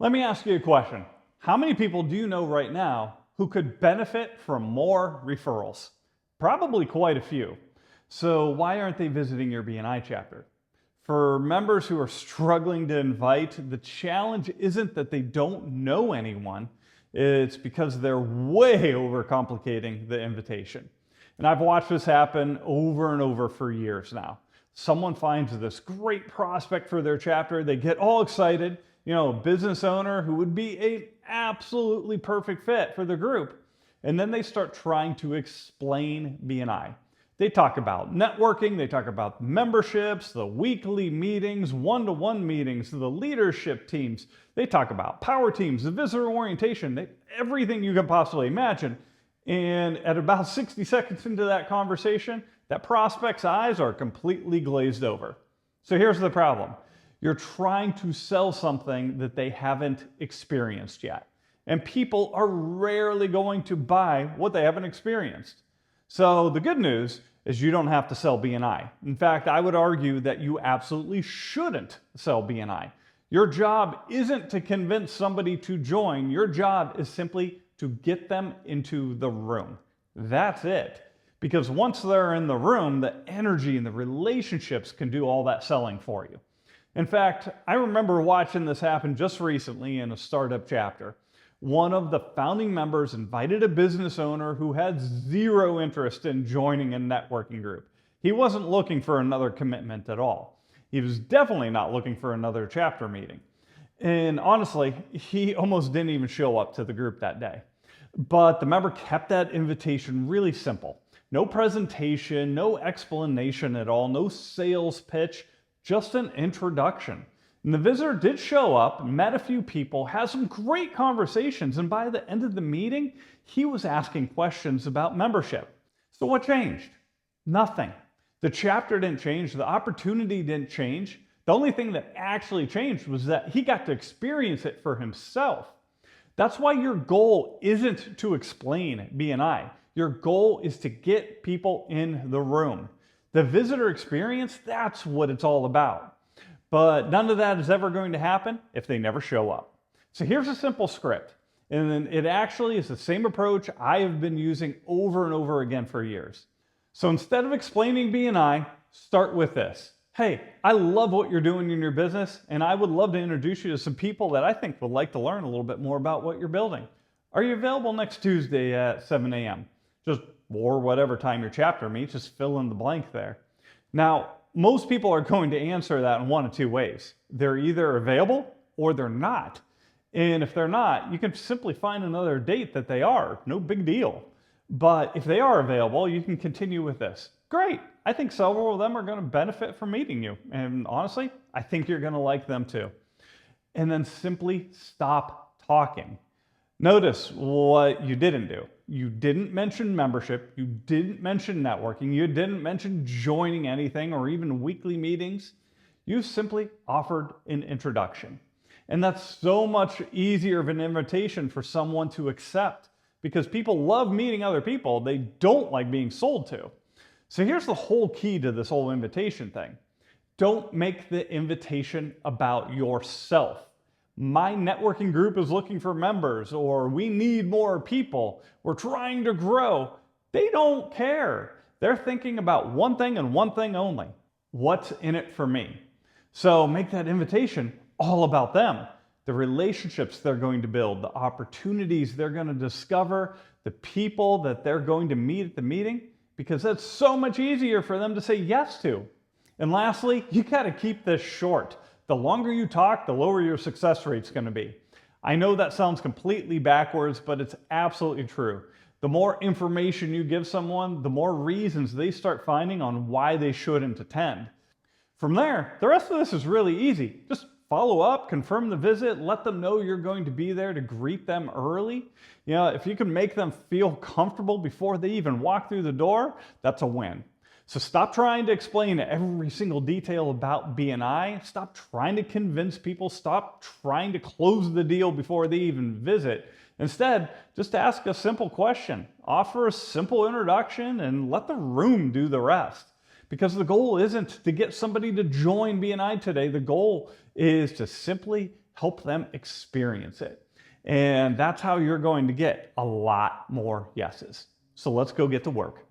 Let me ask you a question. How many people do you know right now who could benefit from more referrals? Probably quite a few. So why aren't they visiting your BNI chapter? For members who are struggling to invite, the challenge isn't that they don't know anyone, it's because they're way overcomplicating the invitation. And I've watched this happen over and over for years now. Someone finds this great prospect for their chapter, they get all excited, a business owner who would be an absolutely perfect fit for the group. And then they start trying to explain BNI. They talk about networking, they talk about memberships, the weekly meetings, one-to-one meetings, the leadership teams. They talk about power teams, the visitor orientation, everything you can possibly imagine. And at about 60 seconds into that conversation, that prospect's eyes are completely glazed over. So here's the problem. You're trying to sell something that they haven't experienced yet. And people are rarely going to buy what they haven't experienced. So the good news is you don't have to sell BNI. In fact, I would argue that you absolutely shouldn't sell BNI. Your job isn't to convince somebody to join. Your job is simply to get them into the room. That's it. Because once they're in the room, the energy and the relationships can do all that selling for you. In fact, I remember watching this happen just recently in a startup chapter. One of the founding members invited a business owner who had zero interest in joining a networking group. He wasn't looking for another commitment at all. He was definitely not looking for another chapter meeting. And honestly, he almost didn't even show up to the group that day. But the member kept that invitation really simple. No presentation, no explanation at all, no sales pitch, just an introduction. And the visitor did show up, met a few people, had some great conversations, and by the end of the meeting, he was asking questions about membership. So what changed? Nothing. The chapter didn't change, the opportunity didn't change. The only thing that actually changed was that he got to experience it for himself. That's why your goal isn't to explain BNI. Your goal is to get people in the room. The visitor experience, that's what it's all about. But none of that is ever going to happen if they never show up. So here's a simple script. And then it actually is the same approach I have been using over and over again for years. So instead of explaining BNI, start with this. Hey, I love what you're doing in your business, and I would love to introduce you to some people that I think would like to learn a little bit more about what you're building. Are you available next Tuesday at 7 a.m.? Or whatever time your chapter meets, just fill in the blank there. Now, most people are going to answer that in one of two ways. They're either available or they're not. And if they're not, you can simply find another date that they are. No big deal. But if they are available, you can continue with this. Great. I think several of them are going to benefit from meeting you. And honestly, I think you're going to like them too. And then simply stop talking. Notice what you didn't do. You didn't mention membership, you didn't mention networking, you didn't mention joining anything or even weekly meetings. You simply offered an introduction. And that's so much easier of an invitation for someone to accept because people love meeting other people they don't like being sold to. So here's the whole key to this whole invitation thing. Don't make the invitation about yourself. My networking group is looking for members, or we need more people, we're trying to grow. They don't care. They're thinking about one thing and one thing only. What's in it for me? So make that invitation all about them. The relationships they're going to build, the opportunities they're going to discover, the people that they're going to meet at the meeting, because that's so much easier for them to say yes to. And lastly, you got to keep this short. The longer you talk, the lower your success rate's going to be. I know that sounds completely backwards, but it's absolutely true. The more information you give someone, the more reasons they start finding on why they shouldn't attend. From there, the rest of this is really easy. Just follow up, confirm the visit, let them know you're going to be there to greet them early. If you can make them feel comfortable before they even walk through the door, that's a win. So stop trying to explain every single detail about BNI. Stop trying to convince people. Stop trying to close the deal before they even visit. Instead, just ask a simple question. Offer a simple introduction and let the room do the rest. Because the goal isn't to get somebody to join BNI today. The goal is to simply help them experience it. And that's how you're going to get a lot more yeses. So let's go get to work.